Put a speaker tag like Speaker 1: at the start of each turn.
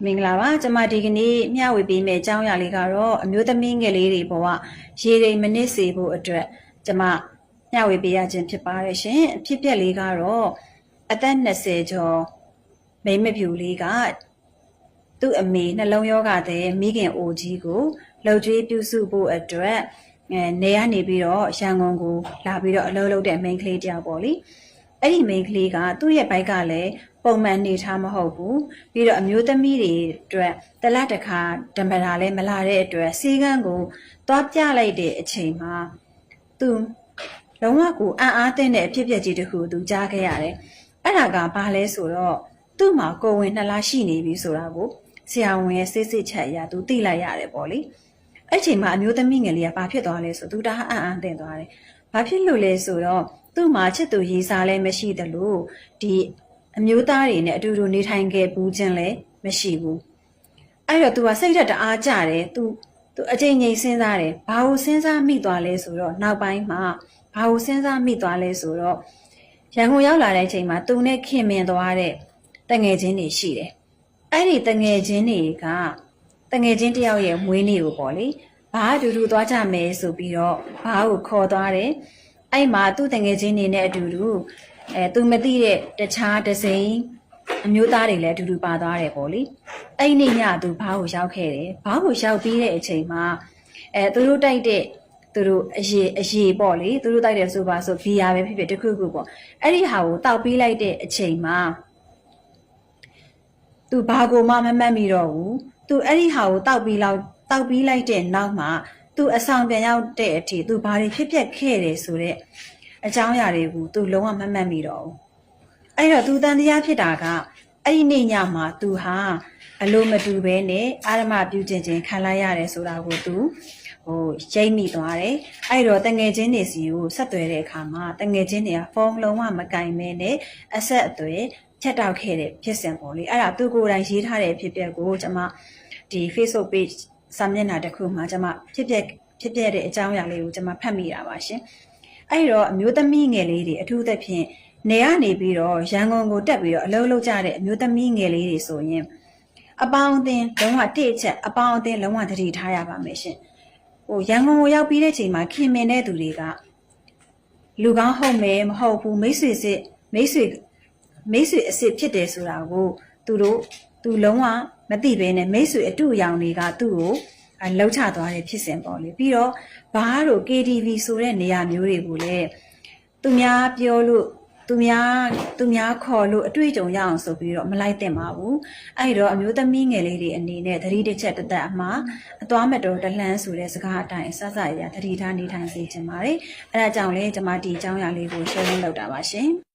Speaker 1: မင်္ဂလာပါကျွန်မဒီကနေ့မျှဝေပေးမယ့်အကြောင်းအရာလေးကတော့အမျိုးသမီးငယ်လေးတွေဘဝရေရိမ်မနစ်စေဖို့အတွက်ကျွန်မမျှဝေပေးရခြင်းဖြစ်ပါတယ်ရှင်အဖြစ်ပြက်လေးကတော့အသက်20ကျော်မိန်းမဖြူလေးကသူ့အမေနှလုံးရောဂါတဲ့မိခင်အိုကြီးကိုလှုပ်ကြွေးပြုစုဖို့အတွက်နေရနေပြီးတော့ရန်ကုန်ကိုလာပြီးတော့အလုပ်လုပ်တဲ့မိန်းကလေးတယောက်ပေါ့လေအဲ့ဒီမိန်းကလေးကသူ့ရဲ့ဘိုက်ကလည်းပုံမှန်နေထားမဟုတ်ဘူးပြီးတော့အမျိုးသမီးတွေအတွက်တလတ်တစ်ခါဓမ္မတာလည်းမလာတဲ့အတွက်စီကန်းကိုသွားပြလိုက်တဲ့အချိန်မှာသူလုံးဝကိုအံ့အားသင့်တဲ့အဖြစ်အပျက်ကြီးတစ်ခုသူကြားခဲ့ရတယ်အဲ့ဒါကဘာလဲဆိုတော့သူ့မှာကိုယ်ဝင်2လရှိနေပြီဆိုတာကိုဆရာဝန်ရဲ့စစ်စစ်ချက်အရသူသိလိုက်ရတယ်ပေါ့လေအဲ့ချိန်မှာအမျိုးသမီးငယ်လေးကဘာဖြစ်သွားလဲဆိုသူဒါအံ့အားသင့်သွားတယ်ဘာဖြစ်လို့လဲဆိုတော့သူ့မှာချစ်သူရည်စားလည်းမရှိသလိုဒီအမျိုးသားတွေနဲ့အတူတူနေထိုင်ခဲ့ဘူးခြင်းလည်းမရှိဘူးအဲ့တော့ तू ကစိတ်ဓာတ်တအားကြတယ် तू အချိန်ကြီးစဉ်းစားတယ်ဘာလို့စဉ်းစားမိသွားလဲဆိုတော့နောက်ပိုင်းမှာဘာလို့စဉ်းစားမိသွားလဲဆိုတော့ရန်ကုန်ရောက်လာတဲ့အချိန်မှာ तू နဲ့ခင်မင်သွားတဲ့တငယ်ချင်းတွေရှိတယ်အဲ့ဒီတငယ်ချင်းတွေကတငယ်ချင်းတယောက်ရဲ့မွေးနေ့ကိုပေါ့လေဘာအတူတူသွားကြမယ်ဆိုပြီးတော့ဘာကိုခေါ်သွားတယ်အဲ့မှာသူ့တငယ်ချင်းတွေနဲ့အတူတူသူမသိတဲ့တခြားဒစိမ့်အမျိုးသားတွေလည်းအတူတူပါသွားတယ်ပေါ့လေအဲ့နေ့ညသူဘားကိုရောက်ခဲ့တယ်ဘားကိုရောက်ပြီးတဲ့အချိန်မှာသူတို့တိုက်တဲ့သူတို့အရေးပေါ့လေသူတို့တိုက်တဲ့ဆိုပါဆိုဘီယာပဲဖြစ်ဖြစ်တခုခုပေါ့အဲ့ဒီဟာကိုတောက်ပြီးလိုက်တဲ့အချိန်မှာသူဘာကိုမှမမှတ်မိတော့ဘူးသူအဲ့ဒီဟာကိုတောက်ပြီးလိုက်တဲ့နောက်မှာသူအဆောင်ပြန်ရောက်တဲ့အထိသူဘာတွေဖြစ်ပျက်ခဲ့တယ်ဆိုတဲ့အကြောင်းအရာတွေကိုသူလုံးဝမမှတ်မိတော့ဘူးအဲ့တော့သူတန်တရားဖြစ်တာကအဲ့ဒီနေ့ညမှာသူဟာအလိုမတူပဲနဲ့အာရမပြုကျင့်ခြင်းခံလိုက်ရတယ်ဆိုတာကိုသူရိပ်မိသွားတယ်အဲ့တော့တငယ်ချင်းတွေစီကိုဆက်သွယ်တဲ့အခါမှာတငယ်ချင်းတွေကဖုန်းလုံးဝမကင်မဲနဲ့အဆက်အသွယ်ဖြတ်တောက်ခဲ့တဲ့ဖြစ်စဉ်ပေါ့လေအဲ့ဒါသူကိုယ်တိုင်ရေးထားတဲ့ဖြစ်ပျက်ကိုကျွန်မဒီ Facebook page စာမျက်နှာတစ်ခုမှာကျွန်မဖြစ်ပျက်တဲ့အကြောင်းအရာလေးကိုကျွန်မဖတ်မိတာပါရှင်အဲ့တော့အမျိုးသမီးငယ်လေးတွေအထူးသဖြင့်နေရနေပြီးတော့ရန်ကုန်ကိုတက်ပြီးတော့အလုပ်လုပ်ကြတဲ့အမျိုးသမီးငယ်လေးတွေဆိုရင်အပေါင်းအသင်းလုံးဝတစ်ချက်အပေါင်းအသင်းလုံးဝသတိထားရပါမယ်ရှင်ရန်ကုန်ကိုရောက်ပြီးတဲ့ချိန်မှာခင်မင်တဲ့သူတွေကလူကောင်းဟုတ်မယ်မဟုတ်ဘူးမိတ်ဆွေအစ်ဖြစ်တယ်ဆိုတာကိုသူလုံးဝမသိဘဲနဲ့မိတ်ဆွေအတူအယောင်တွေကသူ့ကိုလှုပ်ချသွားတဲ့ဖြစ်စဉ်ပေါ့လေပြီးတော့ဘာတို့ KTV ဆိုတဲ့နေရာမျိုးတွေကိုလည်းသူများပြောလို့သူများခေါ်လို့အတွေ့အကြုံရအောင်ဆိုပြီးတော့မလိုက်သင့်ပါဘူးအဲ့တော့အမျိုးသမီးငယ်လေးတွေအနေနဲ့သတိတစ်ချက်တစ်သက်အမှာအသွားမတော်တလှမ်းဆိုတဲ့စကားအတိုင်းအစစအရာသတိထားနေထိုင်စေချင်ပါတယ်အဲ့ဒါကြောင့်လေကျွန်မဒီအကြောင်းအရာလေးကို share လုပ်တာပါရှင်